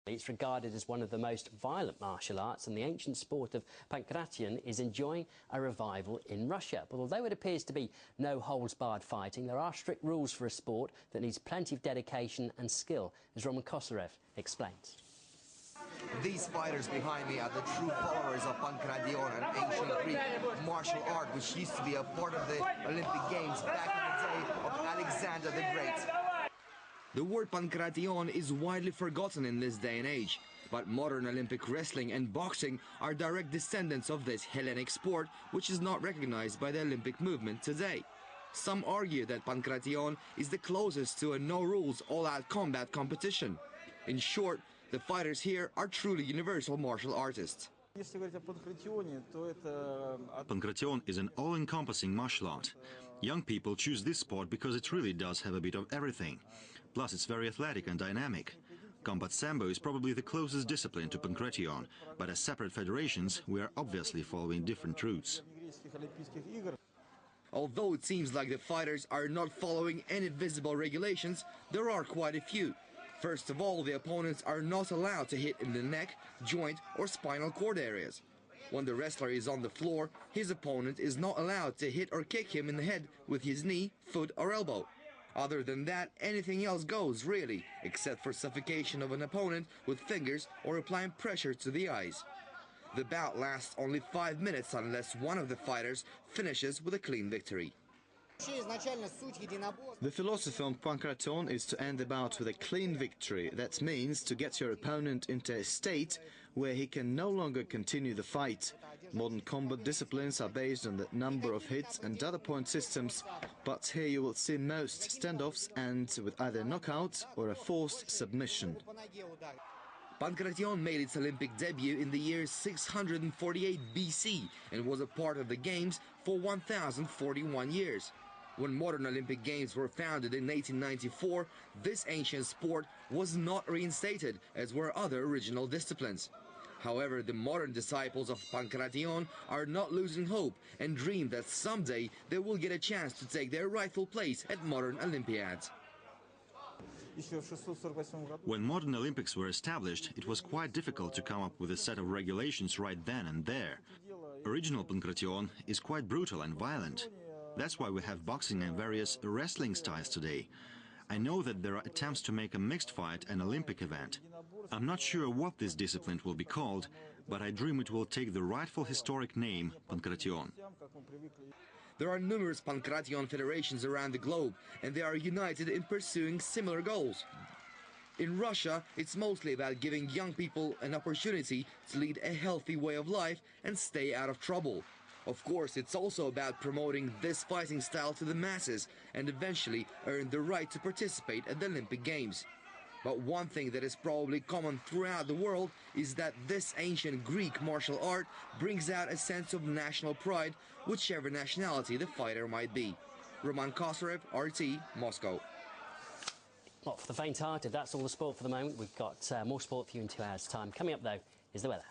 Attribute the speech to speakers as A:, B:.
A: It's regarded as one of the most violent martial arts, and the ancient sport of pankration is enjoying a revival in Russia. But although it appears to be no-holds-barred fighting, there are strict rules for a sport that needs plenty of dedication and skill, as Roman Kosarev explains.
B: These fighters behind me are the true followers of pankration, an ancient Greek martial art which used to be a part of the Olympic Games back in the day of Alexander the Great. The word pankration is widely forgotten in this day and age, but modern Olympic wrestling and boxing are direct descendants of this Hellenic sport, which is not recognized by the Olympic movement today. Some argue that pankration is the closest to a no-rules, all-out combat competition. In short, the fighters here are truly universal martial artists.
C: Pankration is an all-encompassing martial art. Young people choose this sport because it really does have a bit of everything. Plus, it's very athletic and dynamic. Combat Sambo is probably the closest discipline to pankration, but as separate federations, we are obviously following different routes.
B: Although it seems like the fighters are not following any visible regulations, there are quite a few. First of all, the opponents are not allowed to hit in the neck, joint or spinal cord areas. When the wrestler is on the floor, his opponent is not allowed to hit or kick him in the head with his knee, foot or elbow. Other than that, anything else goes, really, except for suffocation of an opponent with fingers or applying pressure to the eyes. The bout lasts only 5 minutes unless one of the fighters finishes with a clean victory.
D: The philosophy on pankration is to end the bout with a clean victory. That means to get your opponent into a state where he can no longer continue the fight. Modern combat disciplines are based on the number of hits and other point systems, but here you will see most standoffs end with either knockout or a forced submission.
B: Pankration made its Olympic debut in the year 648 BC and was a part of the Games for 1041 years. When modern Olympic Games were founded in 1894, this ancient sport was not reinstated, as were other original disciplines. However, the modern disciples of pankration are not losing hope and dream that someday they will get a chance to take their rightful place at modern Olympiads.
C: When modern Olympics were established, it was quite difficult to come up with a set of regulations right then and there. Original pankration is quite brutal and violent. That's why we have boxing and various wrestling styles today. I know that there are attempts to make a mixed fight an Olympic event. I'm not sure what this discipline will be called, but I dream it will take the rightful historic name, pankration.
B: There are numerous pankration federations around the globe, and they are united in pursuing similar goals. In Russia, it's mostly about giving young people an opportunity to lead a healthy way of life and stay out of trouble. Of course, it's also about promoting this fighting style to the masses and eventually earn the right to participate at the Olympic Games. But one thing that is probably common throughout the world is that this ancient Greek martial art brings out a sense of national pride, whichever nationality the fighter might be. Roman Kosarev, RT, Moscow.
A: Not for the faint-hearted. That's all the sport for the moment. We've got more sport for you in 2 hours' time. Coming up, though, is the weather.